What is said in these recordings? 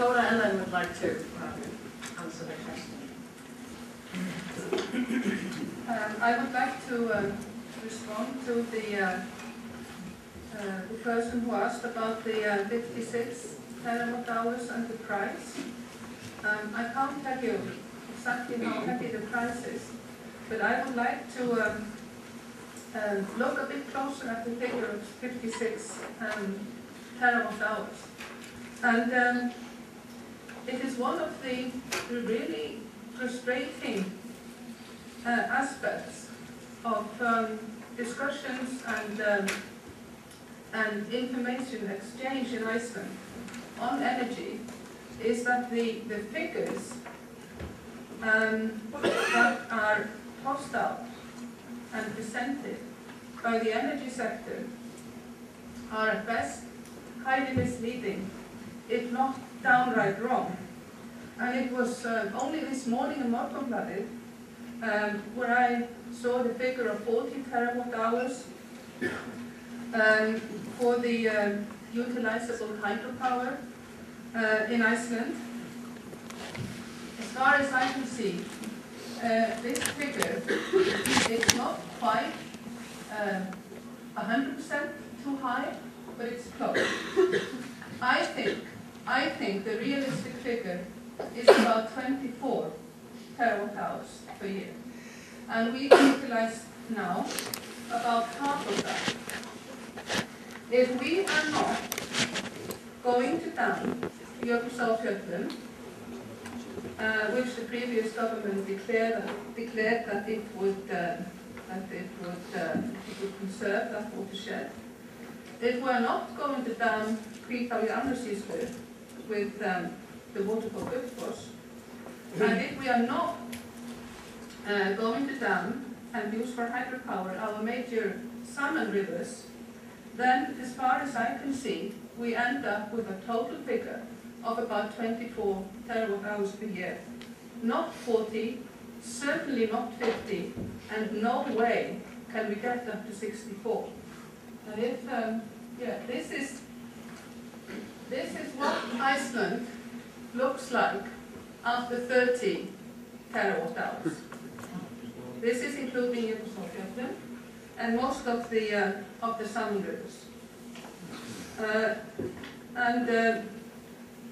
Þóra Ellen would like to answer the question. I would like to respond to the person who asked about the 56 terawatt hours and the price. I can't tell you exactly how heavy the price is, but I would like to look a bit closer at the figure of 56 terawatt hours. And it is one of the really frustrating aspects of discussions and information exchange in Iceland on energy is that the figures that are tossed out and presented by the energy sector are at best highly misleading, if not downright wrong. And it was only this morning in Morgunblaðið where I saw the figure of 40 terawatt hours for the utilizable hydropower in Iceland. As far as I can see, this figure is not quite 100% too high, but it's close. I think the realistic figure is about 24 terawatt hours per year. And we utilize now about half of that. If we are not going to dam Jökulsárfjöllum, which the previous government declared that it would conserve that watershed, if we are not going to dam Hvítá í Árnessýslu with the water for Gullfoss, and if we are not going to dam and use for hydropower our major salmon rivers, then as far as I can see, we end up with a total figure of about 24 terawatt hours per year. Not 40, certainly not 50, and no way can we get up to 64. And if, this is what Iceland looks like after 30 terawatt hours. This is including Jökulsárfjöllum and most of the salmon rivers.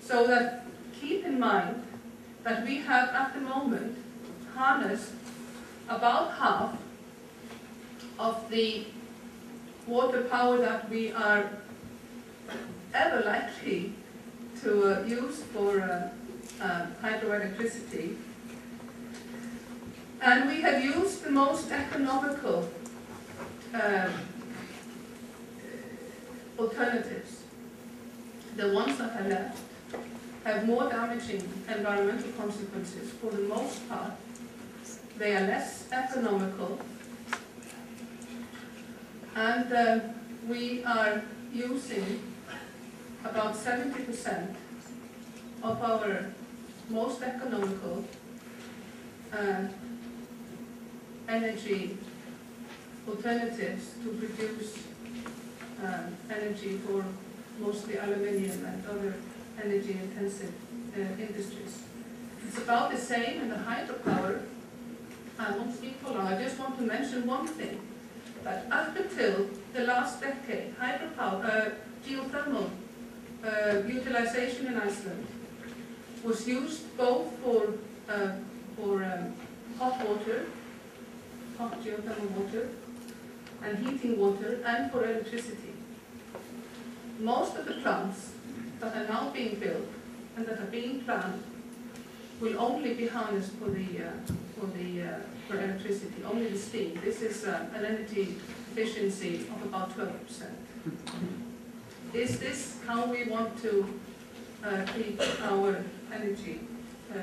So that keep in mind that we have at the moment harnessed about half of the water power that we are ever likely to use for hydroelectricity. And we have used the most economical alternatives. The ones that are left have more damaging environmental consequences. For the most part, they are less economical, and we are using about 70% of our most economical energy alternatives to produce energy for mostly aluminium and other energy-intensive industries. It's about the same in the hydropower. I won't speak for long. I just want to mention one thing, that up until the last decade, hydropower, geothermal utilization in Iceland was used both for hot water, hot geothermal water, and heating water, and for electricity. Most of the plants that are now being built and that are being planned will only be harnessed for electricity, only the steam. This is an energy efficiency of about 12%. Is this how we want to treat our energy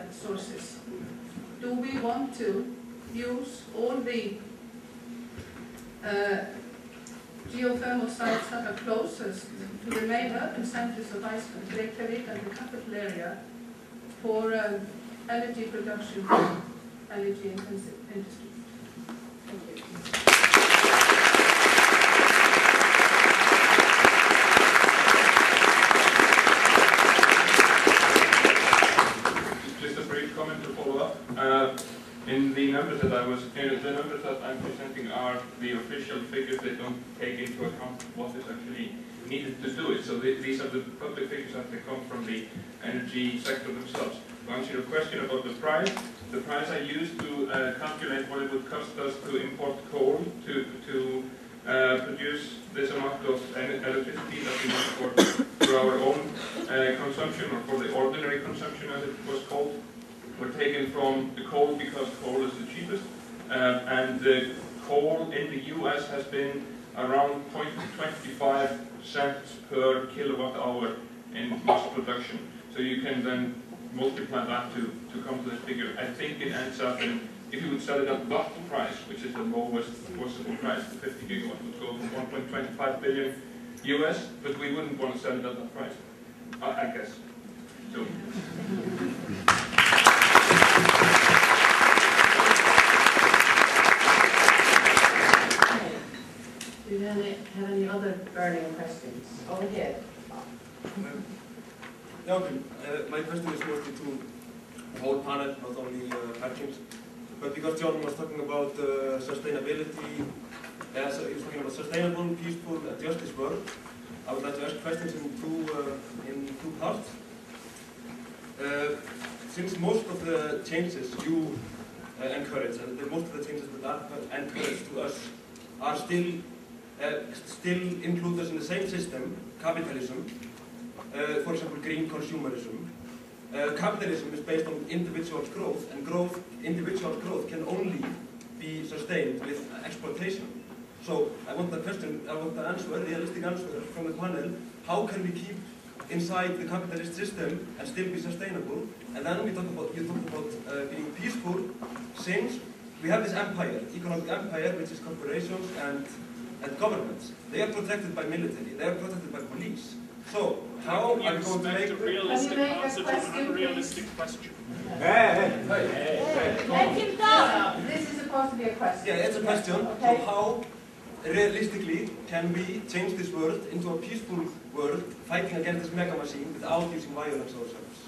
sources? Do we want to use all the geothermal sites that are closest to the main urban centers of Iceland, Reykjavík and the capital area, for energy production for energy-intensive industries? Thank you. that I was, the numbers that I'm presenting are the official figures. They don't take into account what is actually needed to do it. So these are the public figures that they come from the energy sector themselves. To answer your question about the price I used to calculate what it would cost us to import coal to produce this amount of electricity that we need for our own consumption, or for the ordinary consumption as it was called, were taken from the coal because coal is the cheapest, and the coal in the US has been around 0.25 cents per kilowatt hour in mass production. So you can then multiply that to come to this figure. I think it ends up in, if you would sell it at that price, which is the lowest possible price, the 50 gigawatt would go from 1.25 billion US, but we wouldn't want to sell it at that price, I guess. So. Do you have any other burning questions? Over here. Yeah, okay. My question is mostly to the whole panel, not only Perkins. But because John was talking about sustainability, so he was talking about sustainable, peaceful, and justice world, I would like to ask questions in two parts. Since most of the changes you encourage, and most of the changes that are encouraged to us are still include us in the same system, capitalism, for example, green consumerism. Capitalism is based on individual growth, and individual growth can only be sustained with exploitation. So I want the answer, realistic answer from the panel. How can we keep inside the capitalist system and still be sustainable? And then you talked about being peaceful, since we have this empire, economic empire, which is corporations and governments. They are protected by military, they are protected by police. So, how are we going to make a realistic answer to an unrealistic question? Let him go! This is supposed to be a question. Yeah, it's a question. Okay. So how realistically can we change this world into a peaceful world, fighting against this mega machine without using violence ourselves?